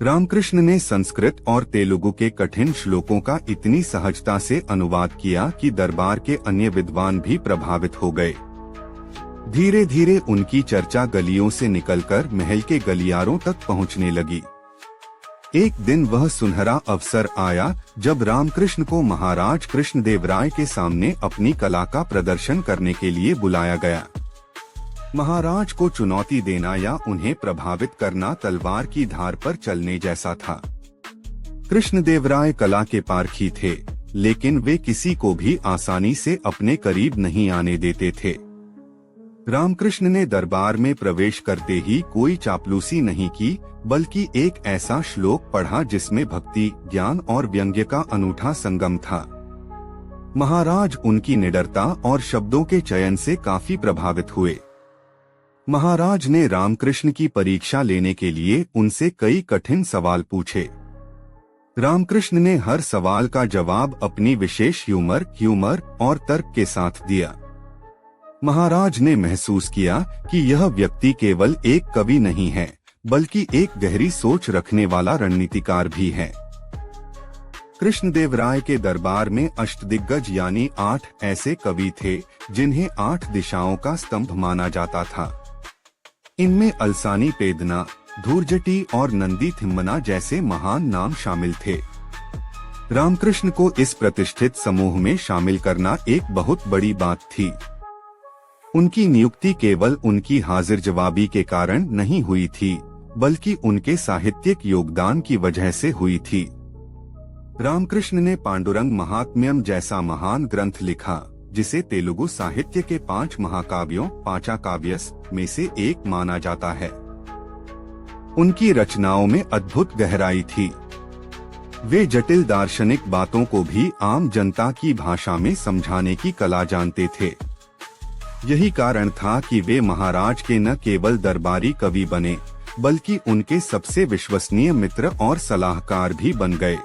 रामकृष्ण ने संस्कृत और तेलुगु के कठिन श्लोकों का इतनी सहजता से अनुवाद किया कि दरबार के अन्य विद्वान भी प्रभावित हो गए। धीरे धीरे उनकी चर्चा गलियों से निकलकर महल के गलियारों तक पहुंचने लगी। एक दिन वह सुनहरा अवसर आया जब रामकृष्ण को महाराज कृष्णदेवराय के सामने अपनी कला का प्रदर्शन करने के लिए बुलाया गया। महाराज को चुनौती देना या उन्हें प्रभावित करना तलवार की धार पर चलने जैसा था। कृष्णदेवराय कला के पारखी थे, लेकिन वे किसी को भी आसानी से अपने करीब नहीं आने देते थे। रामकृष्ण ने दरबार में प्रवेश करते ही कोई चापलूसी नहीं की, बल्कि एक ऐसा श्लोक पढ़ा जिसमें भक्ति, ज्ञान और व्यंग्य का अनूठा संगम था। महाराज उनकी निडरता और शब्दों के चयन से काफी प्रभावित हुए। महाराज ने रामकृष्ण की परीक्षा लेने के लिए उनसे कई कठिन सवाल पूछे। रामकृष्ण ने हर सवाल का जवाब अपनी विशेष ह्यूमर और तर्क के साथ दिया। महाराज ने महसूस किया कि यह व्यक्ति केवल एक कवि नहीं है, बल्कि एक गहरी सोच रखने वाला रणनीतिकार भी है। कृष्णदेवराय के दरबार में अष्टदिग्गज यानी 8 ऐसे कवि थे जिन्हें 8 दिशाओं का स्तंभ माना जाता था। इनमें अलसानी पेदना, धूर्जटी और नंदी थिम्मना जैसे महान नाम शामिल थे। रामकृष्ण को इस प्रतिष्ठित समूह में शामिल करना एक बहुत बड़ी बात थी। उनकी नियुक्ति केवल उनकी हाजिर जवाबी के कारण नहीं हुई थी, बल्कि उनके साहित्यिक योगदान की वजह से हुई थी। रामकृष्ण ने पांडुरंग महात्म्यम जैसा महान ग्रंथ लिखा, जिसे तेलुगु साहित्य के 5 महाकाव्यों पांचाकाव्यस में से एक माना जाता है। उनकी रचनाओं में अद्भुत गहराई थी। वे जटिल दार्शनिक बातों को भी आम जनता की भाषा में समझाने की कला जानते थे। यही कारण था कि वे महाराज के न केवल दरबारी कवि बने, बल्कि उनके सबसे विश्वसनीय मित्र और सलाहकार भी बन गए।